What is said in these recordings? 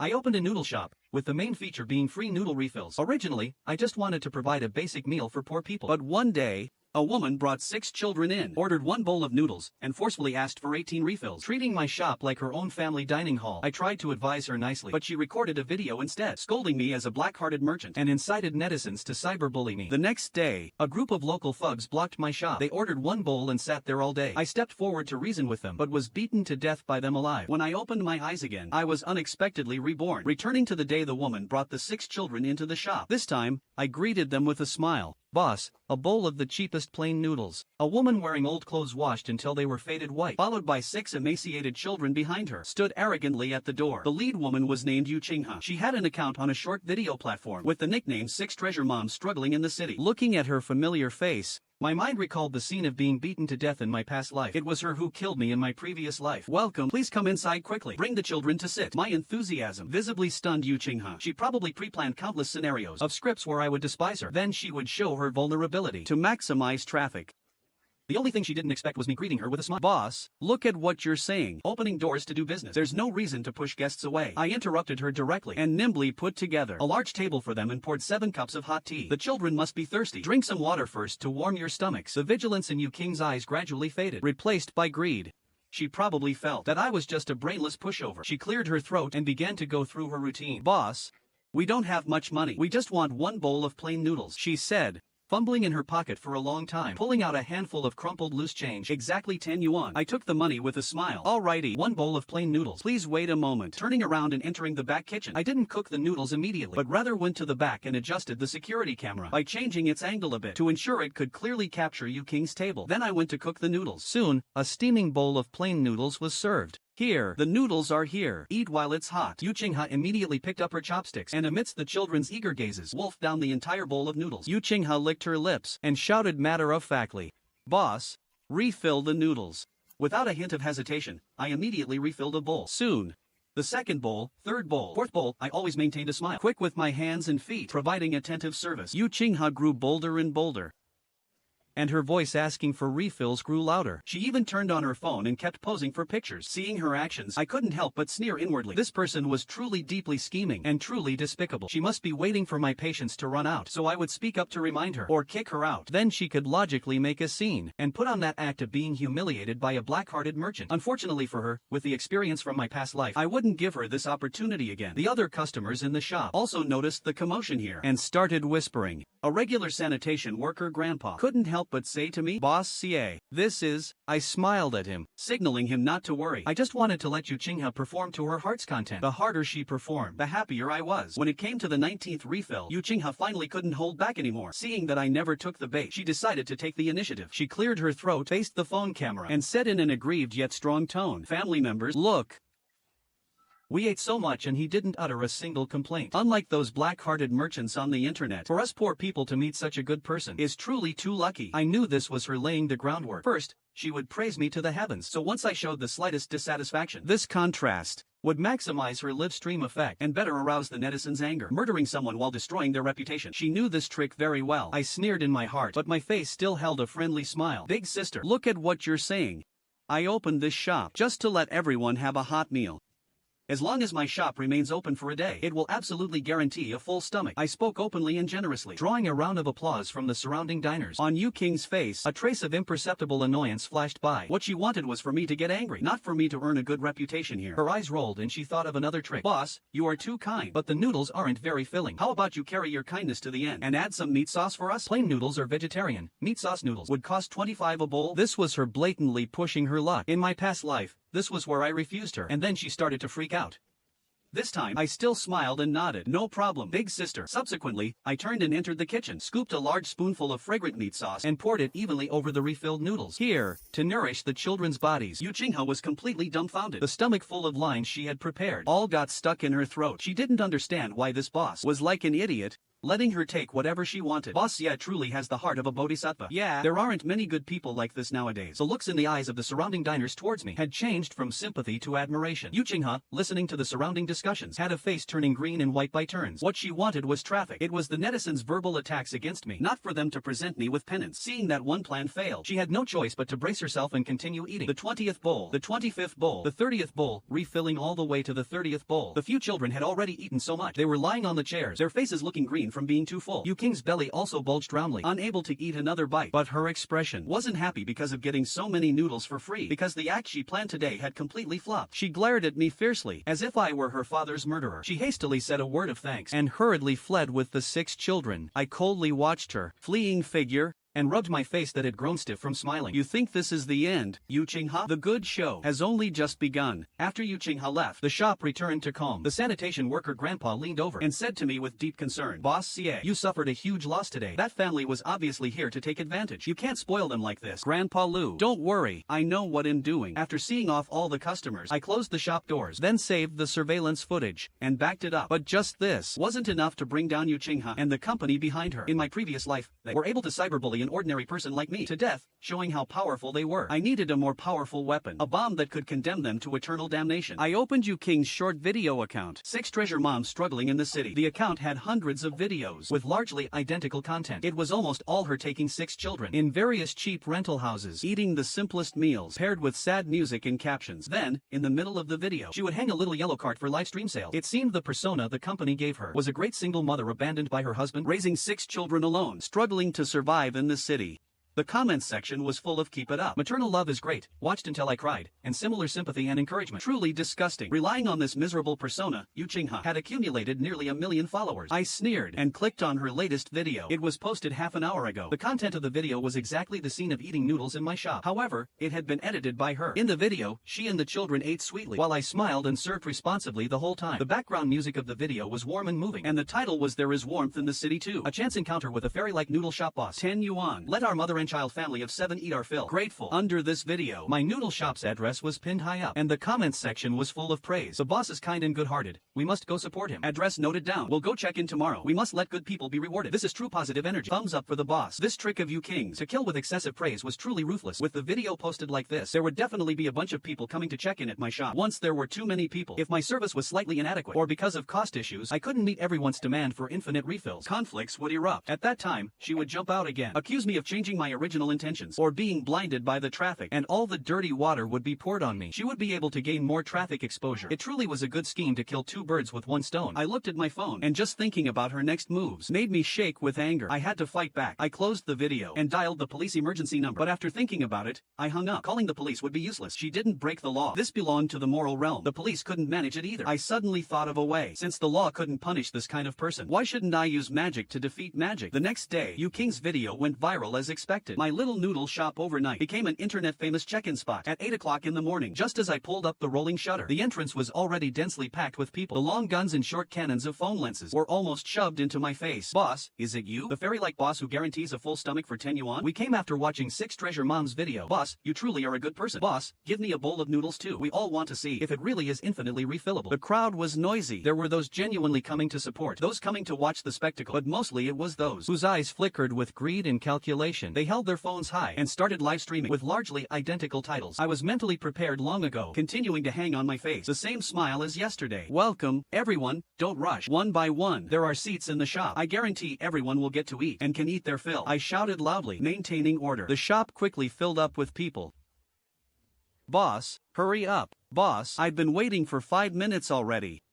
I opened a noodle shop, with the main feature being free noodle refills. Originally, I just wanted to provide a basic meal for poor people. But one day, a woman brought 6 children in, ordered 1 bowl of noodles, and forcefully asked for 18 refills. Treating my shop like her own family dining hall, I tried to advise her nicely, but she recorded a video instead, scolding me as a black-hearted merchant, and incited netizens to cyberbully me. The next day, a group of local thugs blocked my shop. They ordered 1 bowl and sat there all day. I stepped forward to reason with them, but was beaten to death by them alive. When I opened my eyes again, I was unexpectedly reborn, returning to the day the woman brought the 6 children into the shop. This time, I greeted them with a smile. Boss, a bowl of the cheapest plain noodles. A woman wearing old clothes washed until they were faded white, followed by 6 emaciated children behind her, stood arrogantly at the door. The lead woman was named Yu Qinghe. She had an account on a short video platform with the nickname 6 Treasure Moms Struggling in the City. Looking at her familiar face, my mind recalled the scene of being beaten to death in my past life. It was her who killed me in my previous life. Welcome, please come inside quickly. Bring the children to sit. My enthusiasm visibly stunned Yu Qinghe. She probably pre-planned countless scenarios of scripts where I would despise her. Then she would show her vulnerability to maximize traffic. The only thing she didn't expect was me greeting her with a smile. Boss, look at what you're saying. Opening doors to do business. There's no reason to push guests away. I interrupted her directly and nimbly put together a large table for them and poured 7 cups of hot tea. The children must be thirsty. Drink some water first to warm your stomachs. The vigilance in Yu Qing's eyes gradually faded, replaced by greed. She probably felt that I was just a brainless pushover. She cleared her throat and began to go through her routine. Boss, we don't have much money. We just want 1 bowl of plain noodles, she said, fumbling in her pocket for a long time, pulling out a handful of crumpled loose change, exactly 10 yuan. I took the money with a smile. Alrighty, 1 bowl of plain noodles. Please wait a moment. Turning around and entering the back kitchen, I didn't cook the noodles immediately, but rather went to the back and adjusted the security camera by changing its angle a bit to ensure it could clearly capture Yu Qing's table. Then I went to cook the noodles. Soon, a steaming bowl of plain noodles was served. Here, the noodles are here. Eat while it's hot. Yu Qinghe immediately picked up her chopsticks and amidst the children's eager gazes, wolfed down the entire bowl of noodles. Yu Qinghe licked her lips and shouted matter-of-factly, "Boss, refill the noodles." Without a hint of hesitation, I immediately refilled a bowl. Soon, the 2nd bowl, 3rd bowl, 4th bowl, I always maintained a smile, quick with my hands and feet, providing attentive service. Yu Qinghe grew bolder and bolder, and her voice asking for refills grew louder. She even turned on her phone and kept posing for pictures. Seeing her actions, I couldn't help but sneer inwardly. This person was truly deeply scheming and truly despicable. She must be waiting for my patience to run out, so I would speak up to remind her, or kick her out. Then she could logically make a scene and put on that act of being humiliated by a black-hearted merchant. Unfortunately for her, with the experience from my past life, I wouldn't give her this opportunity again. The other customers in the shop also noticed the commotion here and started whispering. A regular sanitation worker grandpa couldn't help but say to me, "Boss CA, this is..." I smiled at him, signaling him not to worry. I just wanted to let Yu Qinghe perform to her heart's content. The harder she performed, the happier I was. When it came to the 19th refill, Yu Qinghe finally couldn't hold back anymore. Seeing that I never took the bait, she decided to take the initiative. She cleared her throat, faced the phone camera, and said in an aggrieved yet strong tone, "Family members, look. We ate so much and he didn't utter a single complaint. Unlike those black-hearted merchants on the internet, for us poor people to meet such a good person is truly too lucky." I knew this was her laying the groundwork. First, she would praise me to the heavens, so once I showed the slightest dissatisfaction, this contrast would maximize her live stream effect and better arouse the netizens' anger, murdering someone while destroying their reputation. She knew this trick very well. I sneered in my heart, but my face still held a friendly smile. "Big sister, look at what you're saying. I opened this shop just to let everyone have a hot meal. As long as my shop remains open for a day, it will absolutely guarantee a full stomach." I spoke openly and generously, drawing a round of applause from the surrounding diners. On Yu Qing's face, a trace of imperceptible annoyance flashed by. What she wanted was for me to get angry, not for me to earn a good reputation here. Her eyes rolled and she thought of another trick. "Boss, you are too kind, but the noodles aren't very filling. How about you carry your kindness to the end and add some meat sauce for us? Plain noodles are vegetarian. Meat sauce noodles would cost 25 a bowl." This was her blatantly pushing her luck. In my past life, this was where I refused her, and then she started to freak out. This time, I still smiled and nodded. "No problem, big sister." Subsequently, I turned and entered the kitchen, scooped a large spoonful of fragrant meat sauce, and poured it evenly over the refilled noodles. Here, to nourish the children's bodies. Yu Qinghe was completely dumbfounded. The stomach full of lines she had prepared all got stuck in her throat. She didn't understand why this boss was like an idiot, letting her take whatever she wanted. Boss Ye truly has the heart of a bodhisattva. Yeah, there aren't many good people like this nowadays. The looks in the eyes of the surrounding diners towards me had changed from sympathy to admiration. Yu Qinghe, listening to the surrounding discussions, had a face turning green and white by turns. What she wanted was traffic. It was the netizens' verbal attacks against me, not for them to present me with penance. Seeing that one plan failed, she had no choice but to brace herself and continue eating. The 20th bowl, the 25th bowl, the 30th bowl, refilling all the way to the 30th bowl. The few children had already eaten so much, they were lying on the chairs, their faces looking green from being too full. Yu Qing's belly also bulged roundly, unable to eat another bite. But her expression wasn't happy because of getting so many noodles for free, because the act she planned today had completely flopped. She glared at me fiercely, as if I were her father's murderer. She hastily said a word of thanks, and hurriedly fled with the 6 children. I coldly watched her fleeing figure, and rubbed my face that had grown stiff from smiling. You think this is the end, Yu Qinghe? The good show has only just begun. After Yu Qinghe left, the shop returned to calm. The sanitation worker grandpa leaned over and said to me with deep concern, Boss Ye, you suffered a huge loss today. That family was obviously here to take advantage. You can't spoil them like this. Grandpa Lu, don't worry, I know what I'm doing. After seeing off all the customers, I closed the shop doors, then saved the surveillance footage, and backed it up. But just this wasn't enough to bring down Yu Qinghe and the company behind her. In my previous life, they were able to cyberbully an ordinary person like me to death, showing how powerful they were. I needed a more powerful weapon, a bomb that could condemn them to eternal damnation. I opened Yu Qing's short video account, 6 treasure moms struggling in the city. The account had hundreds of videos with largely identical content. It was almost all her taking 6 children in various cheap rental houses, eating the simplest meals, paired with sad music and captions. Then, in the middle of the video, she would hang a little yellow cart for live stream sales. It seemed the persona the company gave her was a great single mother abandoned by her husband, raising 6 children alone, struggling to survive in the city. The comments section was full of keep it up. Maternal love is great, watched until I cried, and similar sympathy and encouragement. Truly disgusting. Relying on this miserable persona, Yu Qinghe had accumulated nearly 1 million followers. I sneered and clicked on her latest video. It was posted half an hour ago. The content of the video was exactly the scene of eating noodles in my shop. However, it had been edited by her. In the video, she and the children ate sweetly, while I smiled and served responsibly the whole time. The background music of the video was warm and moving, and the title was There is Warmth in the City Too. A chance encounter with a fairy-like noodle shop boss. 10 yuan. Let our mother and child family of 7 eat our fill. Grateful. Under this video, my noodle shop's address was pinned high up, and the comments section was full of praise. The boss is kind and good-hearted. We must go support him. Address noted down. We'll go check in tomorrow. We must let good people be rewarded. This is true positive energy. Thumbs up for the boss. This trick of Yu Qing's to kill with excessive praise was truly ruthless. With the video posted like this, there would definitely be a bunch of people coming to check in at my shop. Once there were too many people. If my service was slightly inadequate, or because of cost issues, I couldn't meet everyone's demand for infinite refills. Conflicts would erupt. At that time, she would jump out again, accuse me of changing my original intentions, or being blinded by the traffic, and all the dirty water would be poured on me. She would be able to gain more traffic exposure. It truly was a good scheme to kill 2 birds with 1 stone. I looked at my phone, and just thinking about her next moves made me shake with anger. I had to fight back. I closed the video and dialed the police emergency number. But after thinking about it, I hung up. Calling the police would be useless. She didn't break the law. This belonged to the moral realm. The police couldn't manage it either. I suddenly thought of a way. Since the law couldn't punish this kind of person, why shouldn't I use magic to defeat magic? The next day, Yu Qing's video went viral as expected. My little noodle shop overnight became an internet-famous check-in spot. At 8 o'clock in the morning, just as I pulled up the rolling shutter, the entrance was already densely packed with people. The long guns and short cannons of phone lenses were almost shoved into my face. Boss, is it you? The fairy-like boss who guarantees a full stomach for 10 yuan? We came after watching 6 treasure moms video. Boss, you truly are a good person. Boss, give me a bowl of noodles too. We all want to see if it really is infinitely refillable. The crowd was noisy. There were those genuinely coming to support, those coming to watch the spectacle, but mostly it was those whose eyes flickered with greed and calculation. They held their phones high and started live streaming with largely identical titles. I was mentally prepared long ago, continuing to hang on my face, the same smile as yesterday. Welcome, everyone, don't rush. One by one, there are seats in the shop. I guarantee everyone will get to eat and can eat their fill. I shouted loudly, maintaining order. The shop quickly filled up with people. Boss, hurry up. Boss, I've been waiting for 5 minutes already.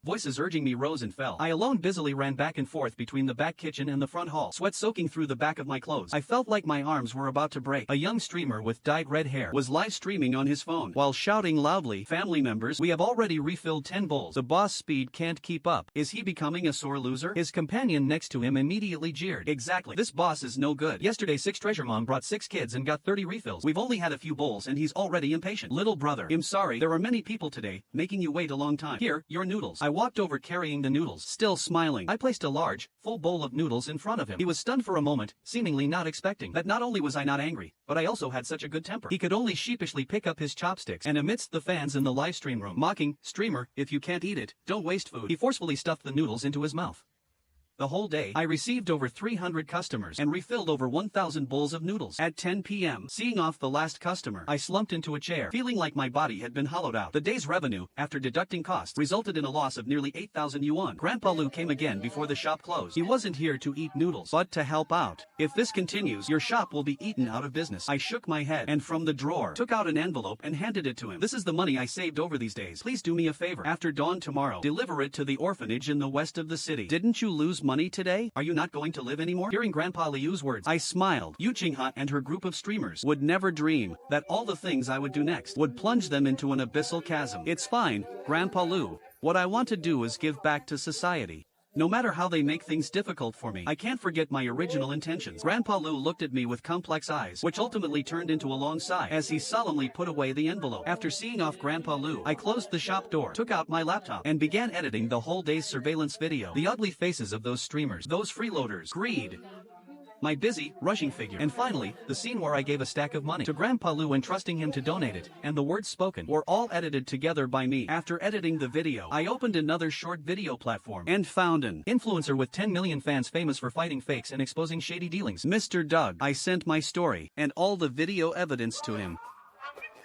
Voices urging me rose and fell. I alone busily ran back and forth between the back kitchen and the front hall, sweat soaking through the back of my clothes. I felt like my arms were about to break. A young streamer with dyed red hair was live streaming on his phone, while shouting loudly, "Family members, we have already refilled 10 bowls. The boss speed can't keep up. Is he becoming a sore loser?" His companion next to him immediately jeered. Exactly. This boss is no good. Yesterday 6 treasure mom brought 6 kids and got 30 refills. We've only had a few bowls and he's already impatient. Little brother, I'm sorry, there are many people today, making you wait a long time. Here, your noodles. I walked over carrying the noodles, still smiling. I placed a large, full bowl of noodles in front of him. He was stunned for a moment, seemingly not expecting that not only was I not angry, but I also had such a good temper. He could only sheepishly pick up his chopsticks, and amidst the fans in the live stream room, mocking, "Streamer, if you can't eat it, don't waste food," he forcefully stuffed the noodles into his mouth. The whole day, I received over 300 customers and refilled over 1,000 bowls of noodles. At 10 p.m., seeing off the last customer, I slumped into a chair, feeling like my body had been hollowed out. The day's revenue, after deducting costs, resulted in a loss of nearly 8,000 yuan. Grandpa Lu came again before the shop closed. He wasn't here to eat noodles, but to help out. If this continues, your shop will be eaten out of business. I shook my head and from the drawer, took out an envelope and handed it to him. This is the money I saved over these days. Please do me a favor. After dawn tomorrow, deliver it to the orphanage in the west of the city. Didn't you lose money today? Are you not going to live anymore? Hearing Grandpa Liu's words, I smiled. Yu Qinghe and her group of streamers would never dream that all the things I would do next would plunge them into an abyssal chasm. It's fine, Grandpa Lu. What I want to do is give back to society. No matter how they make things difficult for me, I can't forget my original intentions. Grandpa Lu looked at me with complex eyes, which ultimately turned into a long sigh as he solemnly put away the envelope. After seeing off Grandpa Lu, I closed the shop door, took out my laptop, and began editing the whole day's surveillance video. The ugly faces of those streamers, those freeloaders, greed, my busy, rushing figure, and finally, the scene where I gave a stack of money to Grandpa Lu entrusting him to donate it, and the words spoken were all edited together by me. After editing the video, I opened another short video platform and found an influencer with 10 million fans famous for fighting fakes and exposing shady dealings. Mr. Doug. I sent my story and all the video evidence to him.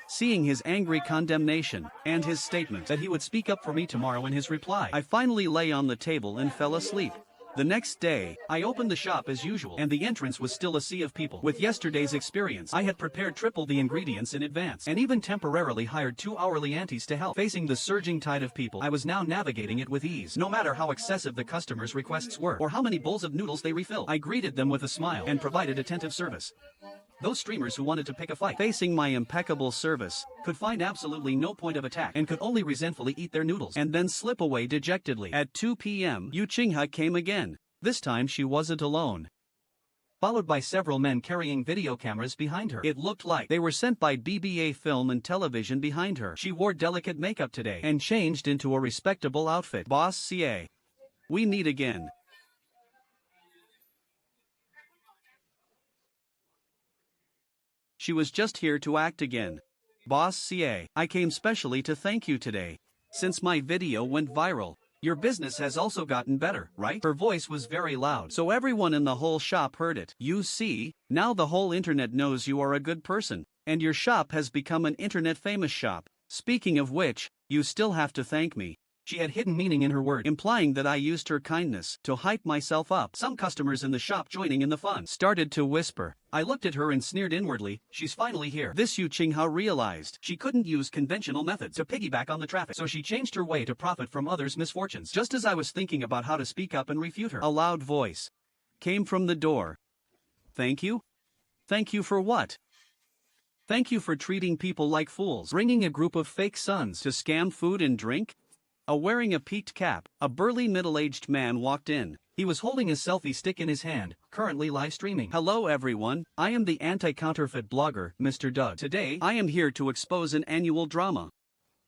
Seeing his angry condemnation and his statement that he would speak up for me tomorrow in his reply, I finally lay on the table and fell asleep. The next day, I opened the shop as usual, and the entrance was still a sea of people. With yesterday's experience, I had prepared triple the ingredients in advance, and even temporarily hired 2 hourly aunties to help. Facing the surging tide of people, I was now navigating it with ease. No matter how excessive the customers' requests were, or how many bowls of noodles they refilled, I greeted them with a smile and provided attentive service. Those streamers who wanted to pick a fight, facing my impeccable service, could find absolutely no point of attack and could only resentfully eat their noodles and then slip away dejectedly. At 2 p.m., Yu Qinghe came again. This time she wasn't alone, followed by several men carrying video cameras behind her. It looked like they were sent by BBA Film and Television behind her. She wore delicate makeup today and changed into a respectable outfit. Boss CA. We meet again. She was just here to act again. Boss CA, I came specially to thank you today. Since my video went viral, your business has also gotten better, right? Her voice was very loud, so everyone in the whole shop heard it. You see, now the whole internet knows you are a good person, and your shop has become an internet famous shop. Speaking of which, you still have to thank me. She had hidden meaning in her word, implying that I used her kindness to hype myself up. Some customers in the shop joining in the fun started to whisper. I looked at her and sneered inwardly. She's finally here. This Yu Qinghe realized she couldn't use conventional methods to piggyback on the traffic, so she changed her way to profit from others' misfortunes. Just as I was thinking about how to speak up and refute her, a loud voice came from the door. Thank you? Thank you for what? Thank you for treating people like fools, bringing a group of fake sons to scam food and drink? Wearing a peaked cap, a burly middle-aged man walked in. He was holding a selfie stick in his hand, currently live streaming. Hello everyone, I am the anti-counterfeit blogger, Mr. Doug. Today, I am here to expose an annual drama.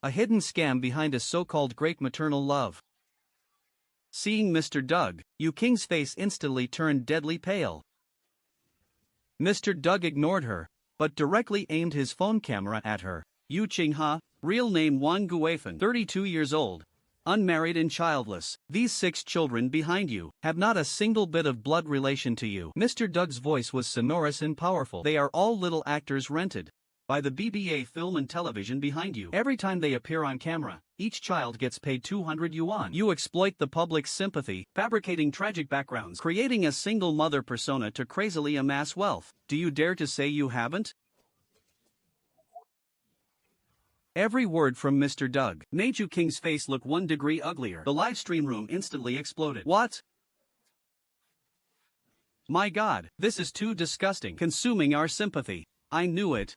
A hidden scam behind a so-called great maternal love. Seeing Mr. Doug, Yu Qing's face instantly turned deadly pale. Mr. Doug ignored her, but directly aimed his phone camera at her. Yu Qinghe, real name Wang Guifan, 32 years old. Unmarried and childless. These 6 children behind you have not a single bit of blood relation to you. Mr. Doug's voice was sonorous and powerful. They are all little actors rented by the BBA Film and Television behind you. Every time they appear on camera, each child gets paid 200 yuan. You exploit the public's sympathy, fabricating tragic backgrounds, creating a single mother persona to crazily amass wealth. Do you dare to say you haven't? Every word from Mr. Doug made Yu Qing's face look 1 degree uglier. The live stream room instantly exploded. What? My God, this is too disgusting. Consuming our sympathy. I knew it.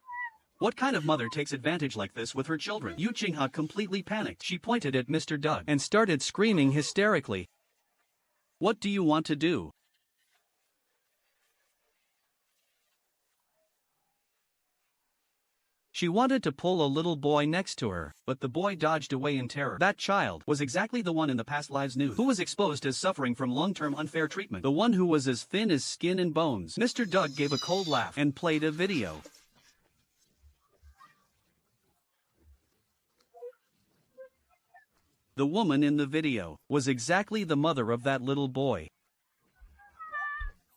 What kind of mother takes advantage like this with her children? Yu Qinghe completely panicked. She pointed at Mr. Doug and started screaming hysterically. What do you want to do? She wanted to pull a little boy next to her, but the boy dodged away in terror. That child was exactly the one in the past lives news who was exposed as suffering from long-term unfair treatment. The one who was as thin as skin and bones. Mr. Doug gave a cold laugh and played a video. The woman in the video was exactly the mother of that little boy.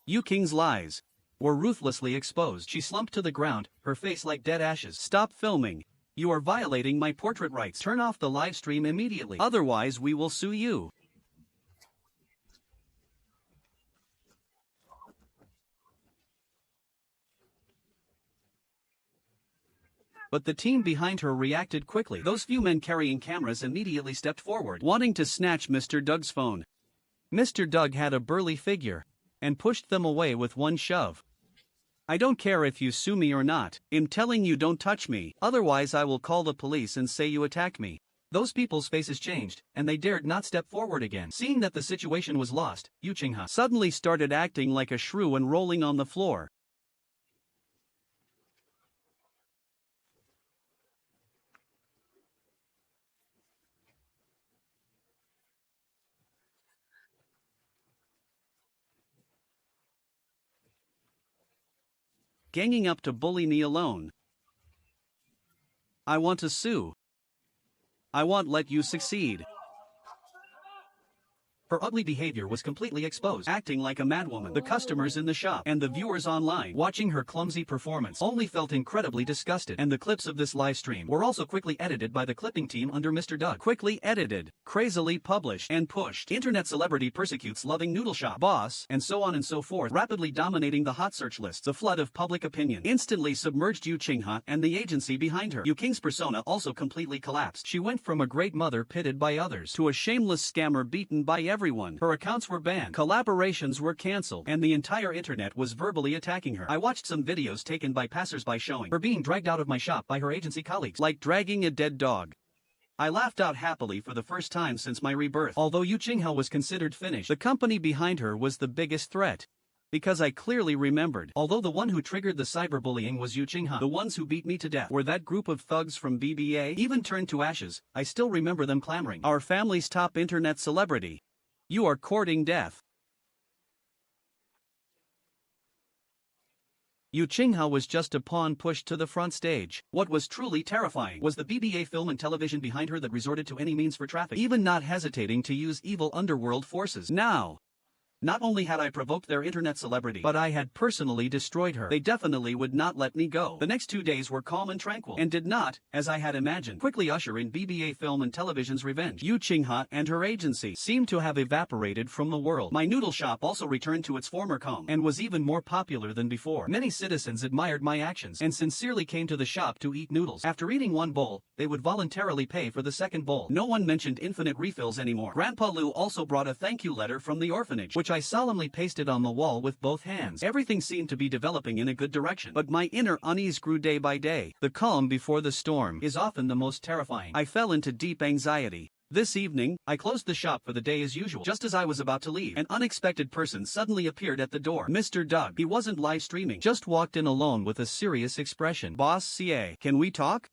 Yu Qing's lies were ruthlessly exposed. She slumped to the ground, her face like dead ashes. Stop filming. You are violating my portrait rights. Turn off the live stream immediately. Otherwise we will sue you. But the team behind her reacted quickly. Those few men carrying cameras immediately stepped forward, wanting to snatch Mr. Doug's phone. Mr. Doug had a burly figure and pushed them away with one shove. I don't care if you sue me or not. I'm telling you, don't touch me, otherwise I will call the police and say you attacked me. Those people's faces changed, and they dared not step forward again. Seeing that the situation was lost, Yu Qinghe suddenly started acting like a shrew and rolling on the floor. Ganging up to bully me alone. I want to sue. I won't let you succeed. Her ugly behavior was completely exposed, acting like a madwoman. The customers in the shop and the viewers online watching her clumsy performance only felt incredibly disgusted, and the clips of this live stream were also quickly edited by the clipping team under Mr. Doug. Quickly edited, crazily published, and pushed. Internet celebrity persecutes loving noodle shop boss, and so on and so forth, rapidly dominating the hot search lists. The flood of public opinion instantly submerged Yu Qinghe and the agency behind her. Yu Qing's persona also completely collapsed. She went from a great mother pitted by others to a shameless scammer beaten by everyone. Her accounts were banned, collaborations were cancelled, and the entire internet was verbally attacking her. I watched some videos taken by passersby showing her being dragged out of my shop by her agency colleagues, like dragging a dead dog. I laughed out happily for the first time since my rebirth. Although Yu Qinghe was considered finished, the company behind her was the biggest threat. Because I clearly remembered, although the one who triggered the cyberbullying was Yu Qinghe, the ones who beat me to death were that group of thugs from BBA, even turned to ashes. I still remember them clamoring, "Our family's top internet celebrity. You are courting death." Yu Qinghe was just a pawn pushed to the front stage. What was truly terrifying was the BBA film and television behind her that resorted to any means for traffic, even not hesitating to use evil underworld forces. Now, not only had I provoked their internet celebrity, but I had personally destroyed her. They definitely would not let me go. The next 2 days were calm and tranquil, and did not, as I had imagined, quickly usher in BBA film and television's revenge. Yu Qinghe and her agency seemed to have evaporated from the world. My noodle shop also returned to its former calm, and was even more popular than before. Many citizens admired my actions, and sincerely came to the shop to eat noodles. After eating one bowl, they would voluntarily pay for the second bowl. No one mentioned infinite refills anymore. Grandpa Lu also brought a thank you letter from the orphanage, which I solemnly pasted on the wall with both hands. Everything seemed to be developing in a good direction, but my inner unease grew day by day. The calm before the storm is often the most terrifying. I fell into deep anxiety. This evening, I closed the shop for the day as usual. Just as I was about to leave, an unexpected person suddenly appeared at the door. Mr. Doug. He wasn't live streaming, just walked in alone with a serious expression. "Boss CA, can we talk?"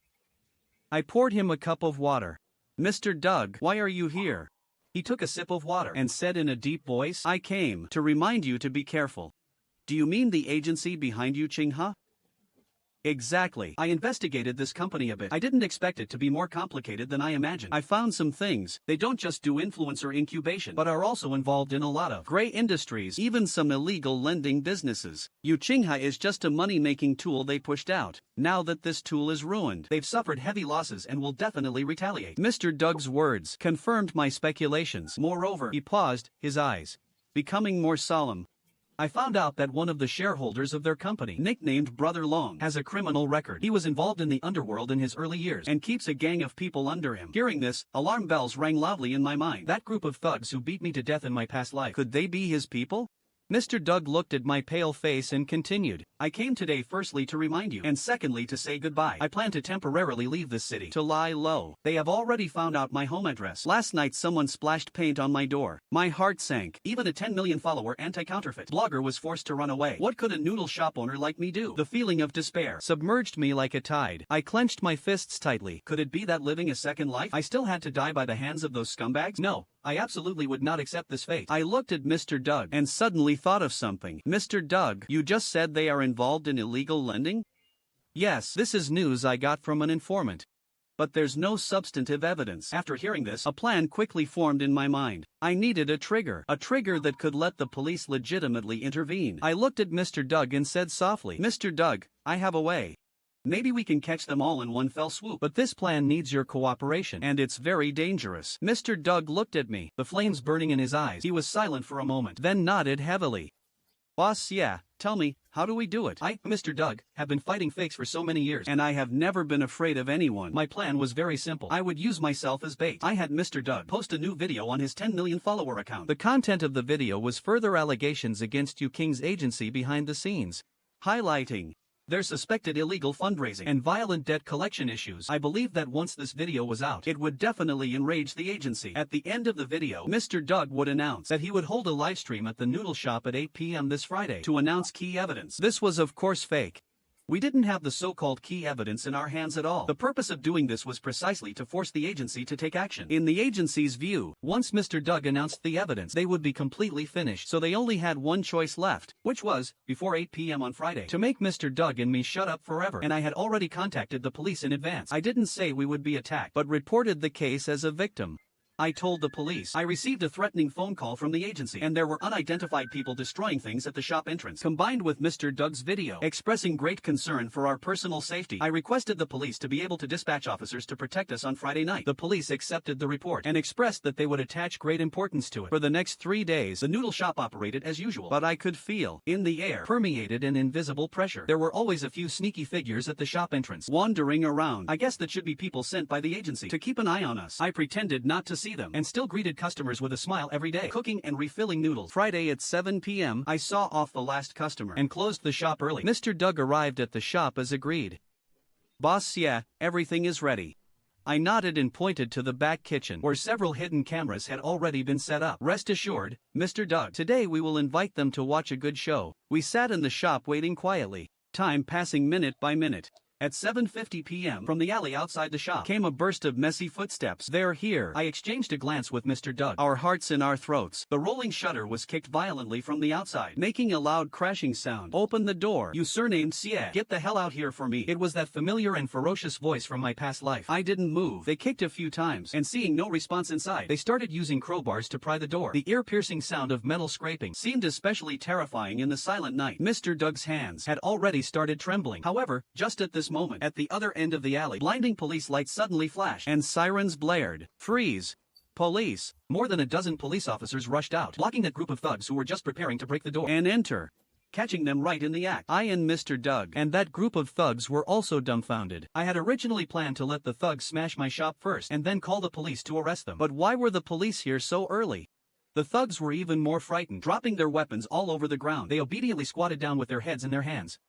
I poured him a cup of water. "Mr. Doug, why are you here?" He took a sip of water and said in a deep voice, "I came to remind you to be careful." "Do you mean the agency behind Yu Qinghe?" "Exactly. I investigated this company a bit. I didn't expect it to be more complicated than I imagined. I found some things. They don't just do influencer incubation, but are also involved in a lot of gray industries, even some illegal lending businesses. Yu Qinghe is just a money-making tool they pushed out. Now that this tool is ruined, they've suffered heavy losses and will definitely retaliate." Mr. Doug's words confirmed my speculations. Moreover, he paused, his eyes becoming more solemn. "I found out that one of the shareholders of their company, nicknamed Brother Long, has a criminal record. He was involved in the underworld in his early years and keeps a gang of people under him." Hearing this, alarm bells rang loudly in my mind. That group of thugs who beat me to death in my past life, could they be his people? Mr. Doug looked at my pale face and continued, "I came today firstly to remind you, and secondly to say goodbye. I plan to temporarily leave this city, to lie low. They have already found out my home address. Last night someone splashed paint on my door. My heart sank. Even a 10 million follower anti-counterfeit blogger was forced to run away. What could a noodle shop owner like me do?" The feeling of despair submerged me like a tide. I clenched my fists tightly. Could it be that living a second life, I still had to die by the hands of those scumbags? No. I absolutely would not accept this fate. I looked at Mr. Doug and suddenly thought of something. "Mr. Doug, you just said they are involved in illegal lending?" "Yes, this is news I got from an informant." but there's no substantive evidence. After hearing this, a plan quickly formed in my mind. I needed a trigger that could let the police legitimately intervene. I looked at Mr. Doug and said softly, "Mr. Doug, I have a way. Maybe we can catch them all in one fell swoop. But this plan needs your cooperation, and it's very dangerous." Mr. Doug looked at me, the flames burning in his eyes. He was silent for a moment, then nodded heavily. "Boss, yeah, tell me, how do we do it? I, Mr. Doug, have been fighting fakes for so many years, and I have never been afraid of anyone. My plan was very simple. I would use myself as bait. I had Mr. Doug post a new video on his 10 million follower account. The content of the video was further allegations against King's agency behind the scenes, highlighting their suspected illegal fundraising and violent debt collection issues. I believe that once this video was out, it would definitely enrage the agency. At the end of the video, Mr. Doug would announce that he would hold a livestream at the Noodle Shop at 8 p.m. this Friday to announce key evidence. This was of course fake. We didn't have the so-called key evidence in our hands at all. The purpose of doing this was precisely to force the agency to take action. In the agency's view, once Mr. Doug announced the evidence, they would be completely finished. So they only had one choice left, which was, before 8 p.m. on Friday, to make Mr. Doug and me shut up forever. And I had already contacted the police in advance. I didn't say we would be attacked, but reported the case as a victim. I told the police I received a threatening phone call from the agency, and there were unidentified people destroying things at the shop entrance. Combined with Mr. Doug's video expressing great concern for our personal safety, I requested the police to be able to dispatch officers to protect us on Friday night. The police accepted the report and expressed that they would attach great importance to it. For the next 3 days, the noodle shop operated as usual, but I could feel, in the air, permeated an invisible pressure. There were always a few sneaky figures at the shop entrance, wandering around. I guess that should be people sent by the agency to keep an eye on us. I pretended not to see them, and still greeted customers with a smile every day, cooking and refilling noodles. Friday at 7 p.m., I saw off the last customer and closed the shop early. Mr. Doug arrived at the shop as agreed. "Boss, yeah, everything is ready." I nodded and pointed to the back kitchen, where several hidden cameras had already been set up. "Rest assured, Mr. Doug, today we will invite them to watch a good show." We sat in the shop waiting quietly, time passing minute by minute. At 7:50 p.m., from the alley outside the shop came a burst of messy footsteps. "They're here." I exchanged a glance with Mr. Doug, our hearts in our throats. The rolling shutter was kicked violently from the outside, making a loud crashing sound. "Open the door, you surnamed Sie. Get the hell out here for me." It was that familiar and ferocious voice from my past life. I didn't move. They kicked a few times, and seeing no response inside, they started using crowbars to pry the door. The ear-piercing sound of metal scraping seemed especially terrifying in the silent night. Mr. Doug's hands had already started trembling. However, just at this moment, at the other end of the alley, blinding police lights suddenly flashed, and sirens blared. "Freeze! Police!" More than a dozen police officers rushed out, blocking that group of thugs who were just preparing to break the door and enter, catching them right in the act. I and Mr. Doug and that group of thugs were also dumbfounded. I had originally planned to let the thugs smash my shop first and then call the police to arrest them. But why were the police here so early? The thugs were even more frightened, dropping their weapons all over the ground. They obediently squatted down with their heads in their hands.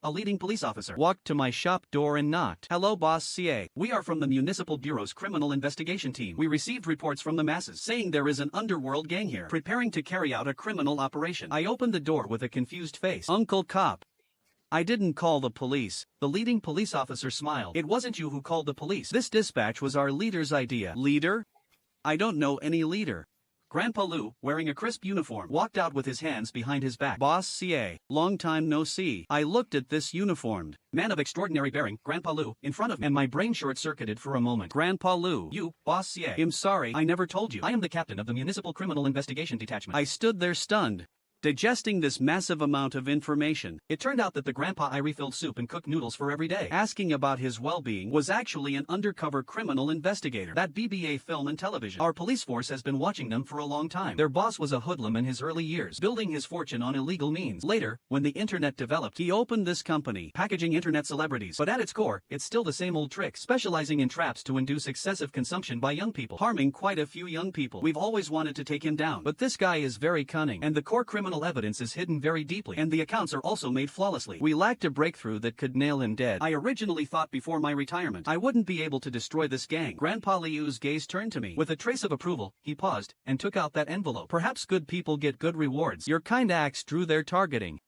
A leading police officer walked to my shop door and knocked. "Hello, Boss CA. We are from the Municipal Bureau's Criminal Investigation Team. We received reports from the masses saying there is an underworld gang here, preparing to carry out a criminal operation." I opened the door with a confused face. "Uncle Cop, I didn't call the police." The leading police officer smiled. "It wasn't you who called the police. This dispatch was our leader's idea." "Leader? I don't know any leader." Grandpa Lou, wearing a crisp uniform, walked out with his hands behind his back. "Boss CA, long time no see." I looked at this uniformed man of extraordinary bearing, Grandpa Lou, in front of me, and my brain short-circuited for a moment. "Grandpa Lou, you, Boss CA. I'm sorry, I never told you. I am the captain of the Municipal Criminal Investigation Detachment." I stood there stunned, digesting this massive amount of information. It turned out that the grandpa I refilled soup and cooked noodles for every day, asking about his well-being, was actually an undercover criminal investigator. That BBA Film and Television. Our police force has been watching them for a long time. Their boss was a hoodlum in his early years, building his fortune on illegal means. Later, when the internet developed, he opened this company, packaging internet celebrities. But at its core, it's still the same old trick, specializing in traps to induce excessive consumption by young people, harming quite a few young people. We've always wanted to take him down, but this guy is very cunning, and the core criminal evidence is hidden very deeply, and the accounts are also made flawlessly. We lacked a breakthrough that could nail him dead. I originally thought before my retirement I wouldn't be able to destroy this gang. Grandpa Liu's gaze turned to me. With a trace of approval, he paused and took out that envelope. "Perhaps good people get good rewards. Your kind acts drew their targeting,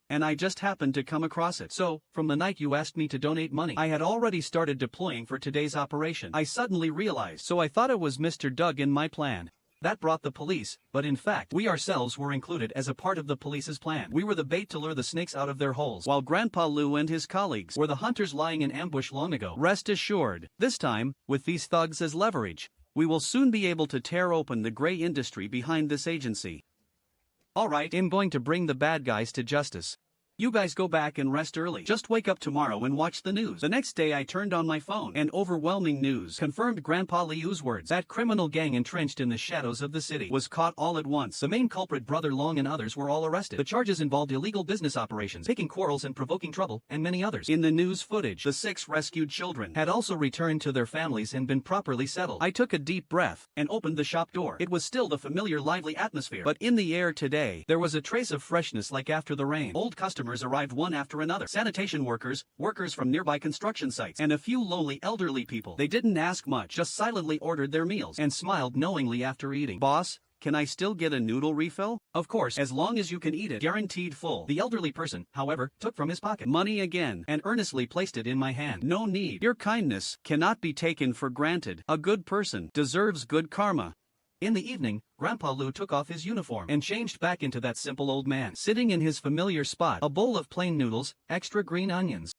and I just happened to come across it. So, from the night you asked me to donate money, I had already started deploying for today's operation." I suddenly realized, so I thought it was Mr. Doug in my plan. That brought the police, but in fact, we ourselves were included as a part of the police's plan. We were the bait to lure the snakes out of their holes, while Grandpa Lou and his colleagues were the hunters lying in ambush long ago. Rest assured, this time, with these thugs as leverage, we will soon be able to tear open the gray industry behind this agency. Alright, I'm going to bring the bad guys to justice. You guys go back and rest early. Just wake up tomorrow and watch the news. The next day I turned on my phone, and overwhelming news confirmed Grandpa Liu's words. That criminal gang entrenched in the shadows of the city was caught all at once. The main culprit, Brother Long, and others were all arrested. The charges involved illegal business operations, picking quarrels and provoking trouble, and many others. In the news footage, the 6 rescued children had also returned to their families and been properly settled. I took a deep breath and opened the shop door. It was still the familiar lively atmosphere, but in the air today, there was a trace of freshness like after the rain. Old customers arrived one after another. Sanitation workers, workers from nearby construction sites, and a few lonely elderly people. They didn't ask much, just silently ordered their meals and smiled knowingly after eating. Boss, can I still get a noodle refill? Of course, as long as you can eat it, guaranteed full. The elderly person, however, took from his pocket money again and earnestly placed it in my hand. No need. Your kindness cannot be taken for granted. A good person deserves good karma. In the evening, Grandpa Lou took off his uniform and changed back into that simple old man, sitting in his familiar spot, a bowl of plain noodles, extra green onions,